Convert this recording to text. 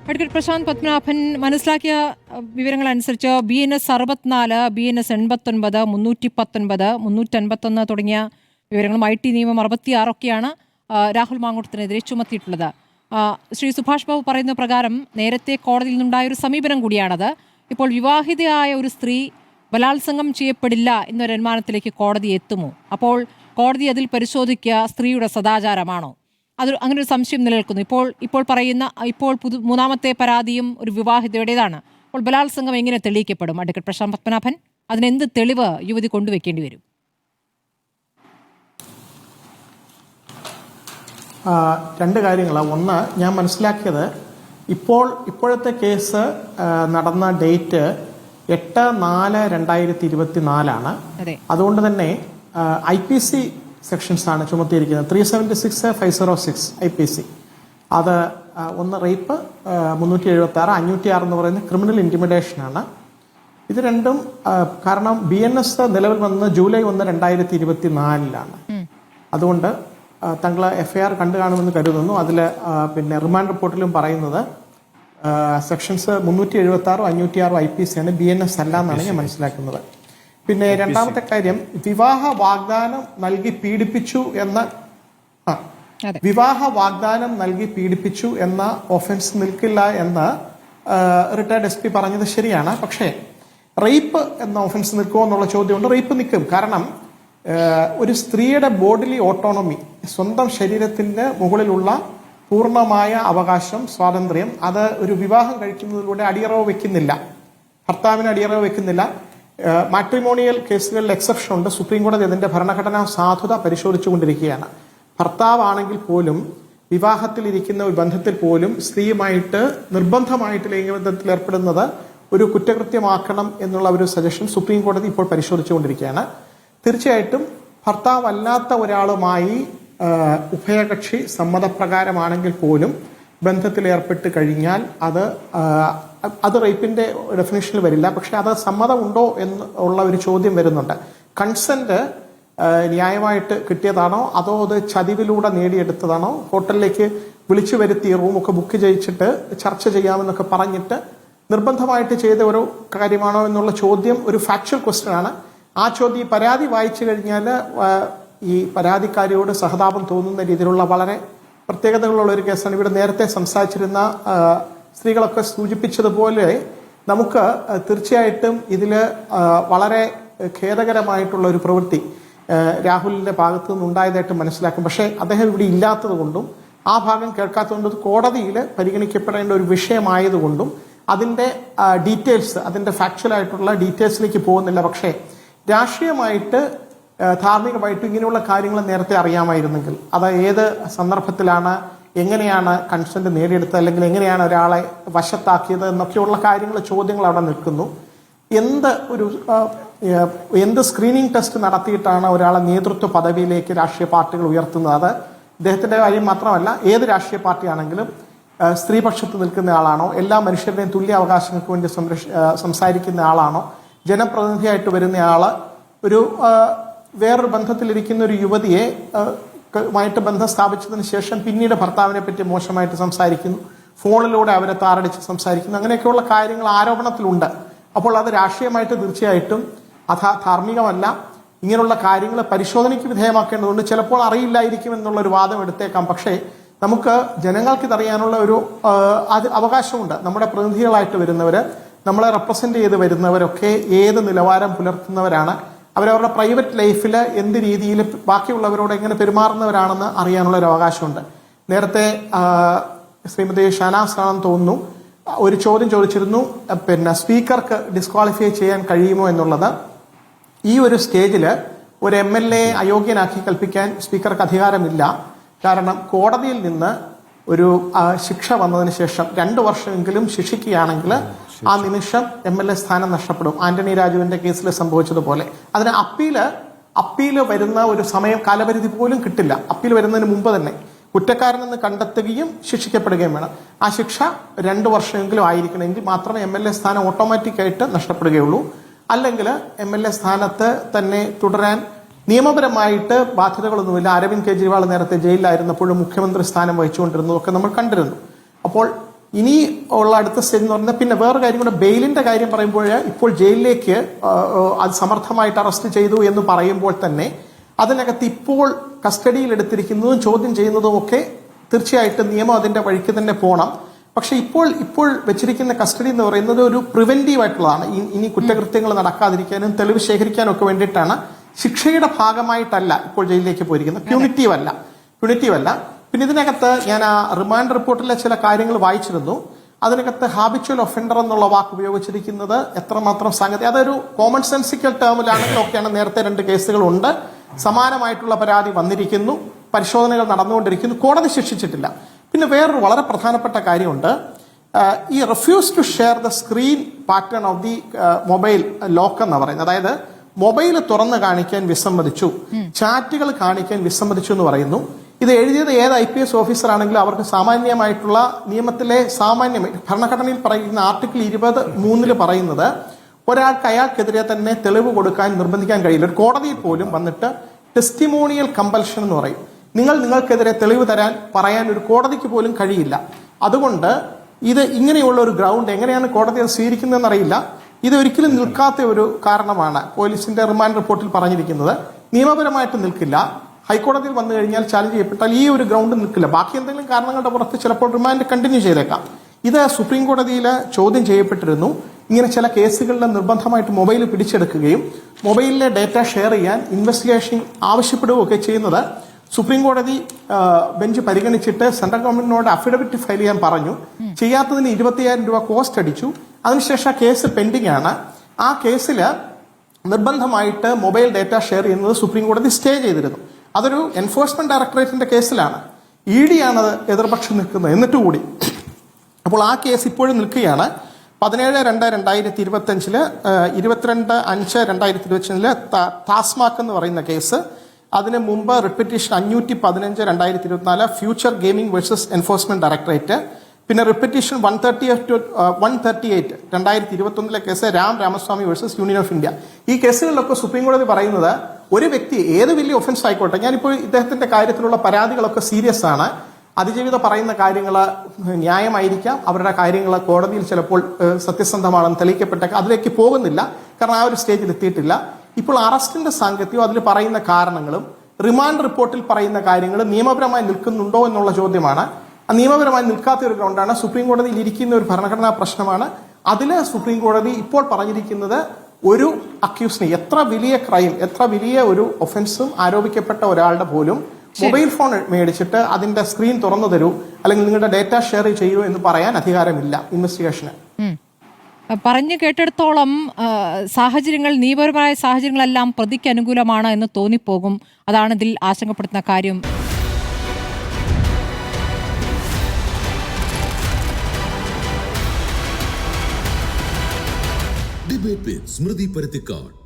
Advocate Prashant Padmanabhan മനസ്സിലാക്കിയ വിവരങ്ങൾ അനുസരിച്ച് BNS 64, BNS 89, 319, 351 തുടങ്ങിയ വിവരങ്ങളും IT നിയമം 66 ഒക്കെയാണ് രാഹുൽ മാങ്കൂട്ടത്തിനെതിരെ ചുമത്തിയിട്ടുള്ളത്. ശ്രീ സുഭാഷ് ബാബു പറയുന്ന പ്രകാരം നേരത്തെ കോടതിയിൽ നിന്നുണ്ടായ ഒരു സമീപനം കൂടിയാണത്. ഇപ്പോൾ വിവാഹിതയായ ഒരു സ്ത്രീ ബലാത്സംഗം ചെയ്യപ്പെടില്ല എന്നൊരു അനുമാനത്തിലേക്ക് കോടതി എത്തുമോ? അപ്പോൾ കോടതി അതിൽ പരിശോധിക്കുക സ്ത്രീയുടെ സദാചാരമാണോ? അങ്ങനെ ഒരു സംശയം നിലനിൽക്കുന്നു. ഇപ്പോൾ പറയുന്ന മൂന്നാമത്തെ പരാതിയും ഒരു വിവാഹിതയുടേതാണ്. അപ്പോൾ ബലാത്സംഗം എങ്ങനെ തെളിയിക്കപ്പെടും? അഡ്വക്കേറ്റ് പ്രശാന്ത് പത്മനാഭൻ, അതിനെന്ത് തെളിവ് യുവതി കൊണ്ടുവയ്ക്കേണ്ടി വരും? രണ്ട് കാര്യങ്ങളാണ്. ഒന്ന്, ഞാൻ മനസ്സിലാക്കിയത് ഇപ്പോഴത്തെ കേസ് നടന്ന ഡേറ്റ് 8/4/2024 അതുകൊണ്ട് തന്നെ IPC സെക്ഷൻസ് ആണ് ചുമത്തിയിരിക്കുന്നത്. 376, 506 IPC. അത് ഒന്ന് റേപ്പ്, 376, 506 എന്ന് പറയുന്ന ക്രിമിനൽ ഇന്റിമിഡേഷനാണ്. ഇത് രണ്ടും കാരണം BNS നിലവിൽ വന്നത് ജൂലൈ 1, 2024 അതുകൊണ്ട് താങ്കൾ FIR കണ്ടു കാണുമെന്ന് കരുതുന്നു. അതിൽ പിന്നെ റിമാൻഡ് റിപ്പോർട്ടിലും പറയുന്നത് സെക്ഷൻസ് 376, 506 IPC ആണ്, BNS അല്ല എന്നാണ് ഞാൻ മനസ്സിലാക്കുന്നത്. പിന്നെ രണ്ടാമത്തെ കാര്യം, വിവാഹ വാഗ്ദാനം നൽകി പീഡിപ്പിച്ചു എന്ന ഒഫൻസ് നിൽക്കില്ല എന്ന് റിട്ടയർഡ് SP പറഞ്ഞത് ശരിയാണ്. പക്ഷേ റേപ്പ് എന്ന ഒഫൻസ് നിൽക്കുമോ എന്നുള്ള ചോദ്യമുണ്ട്. റേപ്പ് നിൽക്കും. കാരണം ഒരു സ്ത്രീയുടെ ബോഡിലി ഓട്ടോണമി, സ്വന്തം ശരീരത്തിന് മുകളിലുള്ള പൂർണ്ണമായ അവകാശം, സ്വാതന്ത്ര്യം, അത് ഒരു വിവാഹം കഴിക്കുന്നതിലൂടെ അടിയറവ് വെക്കുന്നില്ല, ഭർത്താവിന് അടിയറവ് വെക്കുന്നില്ല. മാട്രിമോണിയൽ കേസുകളിൽ എക്സെപ്ഷൻ ഉണ്ട്. സുപ്രീം കോടതി അതിന്റെ ഭരണഘടനാ സാധുത പരിശോധിച്ചുകൊണ്ടിരിക്കുകയാണ്. ഭർത്താവാണെങ്കിൽ പോലും വിവാഹത്തിലിരിക്കുന്ന ഒരു ബന്ധത്തിൽ പോലും സ്ത്രീയുമായിട്ട് നിർബന്ധമായിട്ട് ലൈംഗികബന്ധത്തിൽ ഏർപ്പെടുന്നത് ഒരു കുറ്റകൃത്യമാക്കണം എന്നുള്ള ഒരു സജഷൻ സുപ്രീം കോടതി ഇപ്പോൾ പരിശോധിച്ചുകൊണ്ടിരിക്കുകയാണ്. തീർച്ചയായിട്ടും ഭർത്താവല്ലാത്ത ഒരാളുമായി ഉഭയകക്ഷി സമ്മതപ്രകാരമാണെങ്കിൽ പോലും ബന്ധത്തിൽ ഏർപ്പെട്ട് കഴിഞ്ഞാൽ അത് റേപ്പിന്റെ ഡെഫിനേഷനിൽ വരില്ല. പക്ഷെ അത് സമ്മതമുണ്ടോ എന്നുള്ള ഒരു ചോദ്യം വരുന്നുണ്ട്. കൺസെന്റ് ന്യായമായിട്ട് കിട്ടിയതാണോ അതോ അത് ചതിവിലൂടെ നേടിയെടുത്തതാണോ? ഹോട്ടലിലേക്ക് വിളിച്ചു വരുത്തി റൂമൊക്കെ ബുക്ക് ചെയ്യിച്ചിട്ട് ചർച്ച ചെയ്യാമെന്നൊക്കെ പറഞ്ഞിട്ട് നിർബന്ധമായിട്ട് ചെയ്ത ഒരു കാര്യമാണോ എന്നുള്ള ചോദ്യം ഒരു ഫാക്ച്വൽ ക്വസ്റ്റ്യൻ ആണ്. ആ ചോദ്യം പരാതി വായിച്ചു കഴിഞ്ഞാൽ ഈ പരാതിക്കാരിയോട് സഹതാപം തോന്നുന്ന രീതിയിലുള്ള വളരെ പ്രത്യേകതകളുള്ള ഒരു കേസാണ്. ഇവിടെ നേരത്തെ സംസാരിച്ചിരുന്ന സ്ത്രീകളൊക്കെ സൂചിപ്പിച്ചതുപോലെ നമുക്ക് തീർച്ചയായിട്ടും ഇതിൽ വളരെ ഖേദകരമായിട്ടുള്ള ഒരു പ്രവൃത്തി രാഹുലിന്റെ ഭാഗത്തു നിന്നുണ്ടായതായിട്ട് മനസ്സിലാക്കും. പക്ഷേ അദ്ദേഹം ഇവിടെ ഇല്ലാത്തത് കൊണ്ടും ആ ഭാഗം കേൾക്കാത്തതുകൊണ്ടും കോടതിയിൽ പരിഗണിക്കപ്പെടേണ്ട ഒരു വിഷയമായതുകൊണ്ടും അതിന്റെ ഡീറ്റെയിൽസ്, അതിന്റെ ഫാക്ച്വൽ ആയിട്ടുള്ള ഡീറ്റെയിൽസിലേക്ക് പോകുന്നില്ല. പക്ഷേ രാഷ്ട്രീയമായിട്ട് ധാർമ്മികമായിട്ട് ഇങ്ങനെയുള്ള കാര്യങ്ങൾ നേരത്തെ അറിയാമായിരുന്നെങ്കിൽ അത് ഏത് സന്ദർഭത്തിലാണ്, എങ്ങനെയാണ് കൺസെന്റ് നേടിയെടുത്തത്, അല്ലെങ്കിൽ എങ്ങനെയാണ് ഒരാളെ വശത്താക്കിയത് എന്നൊക്കെയുള്ള ചോദ്യങ്ങൾ അവിടെ നിൽക്കുന്നു. എന്ത് സ്ക്രീനിങ് ടെസ്റ്റ് നടത്തിയിട്ടാണ് ഒരാളെ നേതൃത്വ പദവിയിലേക്ക് രാഷ്ട്രീയ പാർട്ടികൾ ഉയർത്തുന്നത്? അത് അദ്ദേഹത്തിന്റെ കാര്യം മാത്രമല്ല, ഏത് രാഷ്ട്രീയ പാർട്ടിയാണെങ്കിലും സ്ത്രീപക്ഷത്ത് നിൽക്കുന്ന ആളാണോ, എല്ലാ മനുഷ്യരുടെയും തുല്യ അവകാശങ്ങൾക്ക് വേണ്ടി സംസാരിക്കുന്ന ആളാണോ, ജനപ്രതിനിധിയായിട്ട് വരുന്ന ആള് ഒരു വേറൊരു ബന്ധത്തിലിരിക്കുന്ന ഒരു യുവതിയെ മായിട്ട് ബന്ധം സ്ഥാപിച്ചതിന് ശേഷം പിന്നീട് ഭർത്താവിനെ പറ്റി മോശമായിട്ട് സംസാരിക്കുന്നു, ഫോണിലൂടെ അവരെ താറടിച്ച് സംസാരിക്കുന്നു, അങ്ങനെയൊക്കെയുള്ള കാര്യങ്ങൾ ആരോപണത്തിലുണ്ട്. അപ്പോൾ അത് രാഷ്ട്രീയമായിട്ട് തീർച്ചയായിട്ടും ധാർമ്മികമല്ല. ഇങ്ങനെയുള്ള കാര്യങ്ങൾ പരിശോധനയ്ക്ക് വിധേയമാക്കേണ്ടതുണ്ട്. ചിലപ്പോൾ അറിയില്ലായിരിക്കും എന്നുള്ളൊരു വാദം എടുത്തേക്കാം. പക്ഷേ നമുക്ക് ജനങ്ങൾക്ക് ഇതറിയാനുള്ള ഒരു അവകാശമുണ്ട്. നമ്മുടെ പ്രതിനിധികളായിട്ട് വരുന്നവര്, നമ്മളെ റെപ്രസെന്റ് ചെയ്ത് വരുന്നവരൊക്കെ ഏത് നിലവാരം പുലർത്തുന്നവരാണ്, അവരവരുടെ പ്രൈവറ്റ് ലൈഫിൽ എന്ത് രീതിയിൽ ബാക്കിയുള്ളവരോട് എങ്ങനെ പെരുമാറുന്നവരാണെന്ന് അറിയാനുള്ള ഒരു അവകാശമുണ്ട്. നേരത്തെ ശ്രീമതി ഷാനാസ് ആണെന്ന് തോന്നുന്നു ഒരു ചോദ്യം ചോദിച്ചിരുന്നു, പിന്നെ സ്പീക്കർക്ക് ഡിസ്ക്വാളിഫൈ ചെയ്യാൻ കഴിയുമോ എന്നുള്ളത്. ഈ ഒരു സ്റ്റേജിൽ ഒരു MLA അയോഗ്യനാക്കി കൽപ്പിക്കാൻ സ്പീക്കർക്ക് അധികാരമില്ല. കാരണം കോടതിയിൽ നിന്ന് ഒരു ശിക്ഷ വന്നതിന് ശേഷം 2 വർഷമെങ്കിലും ശിക്ഷിക്കുകയാണെങ്കിൽ ആ നിമിഷം MLA സ്ഥാനം നഷ്ടപ്പെടും. ആന്റണി രാജുവിന്റെ കേസിൽ സംഭവിച്ചതുപോലെ. അതിന് അപ്പീല് വരുന്ന ഒരു കാലപരിധി പോലും കിട്ടില്ല. അപ്പീൽ വരുന്നതിന് മുമ്പ് തന്നെ കുറ്റക്കാരനെന്ന് കണ്ടെത്തുകയും ശിക്ഷിക്കപ്പെടുകയും വേണം. ആ ശിക്ഷ 2 വർഷമെങ്കിലും ആയിരിക്കണമെങ്കിൽ മാത്രമേ MLA സ്ഥാനം ഓട്ടോമാറ്റിക്കായിട്ട് നഷ്ടപ്പെടുകയുള്ളൂ. അല്ലെങ്കിൽ MLA സ്ഥാനത്ത് തന്നെ തുടരാൻ നിയമപരമായിട്ട് ബാധ്യതകളൊന്നുമില്ല. അരവിന്ദ് കെജ്രിവാൾ നേരത്തെ ജയിലിലായിരുന്നപ്പോഴും മുഖ്യമന്ത്രി സ്ഥാനം വഹിച്ചുകൊണ്ടിരുന്നതൊക്കെ നമ്മൾ കണ്ടിരുന്നു. അപ്പോൾ ഇനി ഉള്ള അടുത്ത സ്റ്റേജ് എന്ന് പറയുന്നത് പിന്നെ വേറെ കാര്യം കൂടെ, ബെയിലിന്റെ കാര്യം പറയുമ്പോൾ ഇപ്പോൾ ജയിലിലേക്ക് അത് സമർത്ഥമായിട്ട് അറസ്റ്റ് ചെയ്തു എന്ന് പറയുമ്പോൾ തന്നെ അതിനകത്ത് ഇപ്പോൾ കസ്റ്റഡിയിൽ എടുത്തിരിക്കുന്നതും ചോദ്യം ചെയ്യുന്നതും ഒക്കെ തീർച്ചയായിട്ടും നിയമം അതിന്റെ വഴിക്ക് തന്നെ പോകണം. പക്ഷെ ഇപ്പോൾ വെച്ചിരിക്കുന്ന കസ്റ്റഡി എന്ന് പറയുന്നത് ഒരു പ്രിവെന്റീവ് ആയിട്ടുള്ളതാണ്. ഇനി കുറ്റകൃത്യങ്ങൾ നടക്കാതിരിക്കാനും തെളിവ് ശേഖരിക്കാനും ഒക്കെ വേണ്ടിയിട്ടാണ്. ശിക്ഷയുടെ ഭാഗമായിട്ടല്ല ഇപ്പോൾ ജയിലിലേക്ക് പോയിരിക്കുന്നത്. പ്യൂണിറ്റീവ് അല്ല. പിന്നെ ഇതിനകത്ത് ഞാൻ ആ റിമാൻഡ് റിപ്പോർട്ടിലെ ചില കാര്യങ്ങൾ വായിച്ചിരുന്നു. അതിനകത്ത് ഹാബിച്വൽ ഒഫൻഡർ എന്നുള്ള വാക്ക് ഉപയോഗിച്ചിരിക്കുന്നത് എത്രമാത്രം സംഗതി, അതൊരു കോമൺ സെൻസിക്കൽ ടേമിലാണെങ്കിലൊക്കെയാണ്. നേരത്തെ 2 കേസുകളുണ്ട്, സമാനമായിട്ടുള്ള പരാതി വന്നിരിക്കുന്നു, പരിശോധനകൾ നടന്നുകൊണ്ടിരിക്കുന്നു, കോടതി ശിക്ഷിച്ചിട്ടില്ല. പിന്നെ വേറൊരു വളരെ പ്രധാനപ്പെട്ട കാര്യമുണ്ട്. ഈ refuse to share the screen pattern of the mobile lock എന്ന് പറയുന്നത്, അതായത് മൊബൈൽ തുറന്ന് കാണിക്കാൻ വിസമ്മതിച്ചു, ചാറ്റുകൾ കാണിക്കാൻ വിസമ്മതിച്ചു എന്ന് പറയുന്നു. ഇത് എഴുതിയത് ഏത് IPS ഓഫീസർ ആണെങ്കിലും അവർക്ക് സാമാന്യമായിട്ടുള്ള നിയമത്തിലെ ഭരണഘടനയിൽ പറയുന്ന ആർട്ടിക്കിൾ 23 പറയുന്നത് ഒരാൾക്ക് അയാൾക്കെതിരെ തന്നെ തെളിവ് കൊടുക്കാൻ നിർബന്ധിക്കാൻ കഴിയില്ല. ഒരു കോടതിയിൽ പോലും വന്നിട്ട് ടെസ്റ്റിമോണിയൽ കമ്പൽഷൻ എന്ന് പറയും. നിങ്ങൾക്കെതിരെ തെളിവ് പറയാൻ ഒരു കോടതിക്ക് പോലും കഴിയില്ല. അതുകൊണ്ട് ഇത് ഇങ്ങനെയുള്ള ഒരു ഗ്രൗണ്ട് എങ്ങനെയാണ് കോടതി അത് സ്വീകരിക്കുന്നതെന്ന് അറിയില്ല. ഇത് ഒരിക്കലും നിൽക്കാത്ത ഒരു കാരണമാണ് പോലീസിന്റെ റിമാൻഡ് റിപ്പോർട്ടിൽ പറഞ്ഞിരിക്കുന്നത്. നിയമപരമായിട്ട് നിൽക്കില്ല. ഹൈക്കോടതിയിൽ വന്നു കഴിഞ്ഞാൽ ചാലഞ്ച് ചെയ്യപ്പെട്ടാൽ ഈ ഒരു ഗ്രൗണ്ട് നിൽക്കില്ല. ബാക്കി എന്തെങ്കിലും കാരണങ്ങളുടെ പുറത്ത് ചിലപ്പോൾ റിമാൻഡ് കണ്ടിന്യൂ ചെയ്തേക്കാം. ഇത് സുപ്രീം കോടതിയിൽ ചോദ്യം ചെയ്യപ്പെട്ടിരുന്നു. ഇങ്ങനെ ചില കേസുകളിൽ നിർബന്ധമായിട്ട് മൊബൈൽ പിടിച്ചെടുക്കുകയും മൊബൈലിലെ ഡേറ്റ ഷെയർ ചെയ്യാൻ ഇൻവെസ്റ്റിഗേഷൻ ആവശ്യപ്പെടുകയൊക്കെ ചെയ്യുന്നത് സുപ്രീം കോടതി ബെഞ്ച് പരിഗണിച്ചിട്ട് സെൻട്രൽ ഗവൺമെന്റിനോട് അഫിഡവിറ്റ് ഫയൽ ചെയ്യാൻ പറഞ്ഞു. ചെയ്യാത്തതിന് 20,000 രൂപ കോസ്റ്റ് അടിച്ചു. അതിനുശേഷം ആ കേസ് പെൻഡിംഗ് ആണ്. ആ കേസിൽ നിർബന്ധമായിട്ട് മൊബൈൽ ഡേറ്റ ഷെയർ ചെയ്യുന്നത് സുപ്രീം കോടതി സ്റ്റേ ചെയ്തിരുന്നു. അതൊരു എൻഫോഴ്സ്മെന്റ് ഡയറക്ടറേറ്റിന്റെ കേസിലാണ്. ED ആണത് എതിർപക്ഷം നിൽക്കുന്നത്. എന്നിട്ടുകൂടി അപ്പോൾ ആ കേസ് ഇപ്പോഴും നിൽക്കുകയാണ്. 17/2/2025 22/5/2025 ടാസ്മാക് എന്ന് പറയുന്ന കേസ്. അതിന് മുമ്പ് repetition 515/2024 future gaming versus enforcement directorate. പിന്നെ repetition 138 2021 case Ramaswamy versus union of India. ഈ കേസുകളിലൊക്കെ സുപ്രീം കോടതി പറയുന്നത് ഒരു വ്യക്തി ഏത് വലിയ ഒഫൻസ് ആയിക്കോട്ടെ, ഞാനിപ്പോൾ ഇദ്ദേഹത്തിന്റെ കാര്യത്തിലുള്ള പരാതികളൊക്കെ സീരിയസ് ആണ്. അതിജീവിത പറയുന്ന കാര്യങ്ങൾ ന്യായമായിരിക്കാം, അവരുടെ കാര്യങ്ങൾ കോടതിയിൽ ചിലപ്പോൾ സത്യസന്ധമാണെന്ന് തെളിയിക്കപ്പെട്ടേക്കാം. അതിലേക്ക് പോകുന്നില്ല, കാരണം ആ ഒരു സ്റ്റേജിൽ എത്തിയിട്ടില്ല. ഇപ്പോൾ അറസ്റ്റിന്റെ സാങ്കത്യവും അതിൽ പറയുന്ന കാരണങ്ങളും റിമാൻഡ് റിപ്പോർട്ടിൽ പറയുന്ന കാര്യങ്ങളും നിയമപരമായി നിൽക്കുന്നുണ്ടോ എന്നുള്ള ചോദ്യമാണ്. നിയമപരമായി നിൽക്കാത്ത ഒരു ഗ്രൗണ്ടാണ്. സുപ്രീം കോടതിയിൽ ഇരിക്കുന്ന ഒരു ഭരണഘടനാ പ്രശ്നമാണ്. അതില് സുപ്രീം കോടതി ഇപ്പോൾ പറഞ്ഞിരിക്കുന്നത് ഒരു അക്യൂസിനെ, എത്ര വലിയ ക്രൈം, എത്ര വലിയ ഒരു ഒഫൻസും ആരോപിക്കപ്പെട്ട ഒരാളുടെ പോലും മൊബൈൽ ഫോൺ മേടിച്ചിട്ട് അതിന്റെ സ്ക്രീൻ തുറന്നു തരൂ അല്ലെങ്കിൽ നിങ്ങളുടെ ഡേറ്റ ഷെയർ ചെയ്യൂ എന്ന് പറയാൻ അധികാരമില്ല ഇൻവെസ്റ്റിഗേഷന്. പറഞ്ഞു കേട്ടിടത്തോളം സാഹചര്യങ്ങൾ, നിയമപരമായ സാഹചര്യങ്ങളെല്ലാം പ്രതിക്ക് അനുകൂലമാണ് എന്ന് തോന്നിപ്പോകും. അതാണ് ഇതിൽ ആശങ്കപ്പെടുത്തുന്ന കാര്യം. ഡിബേറ്റ് വിത്ത് സ്മൃതി പരുത്തിക്കാട്.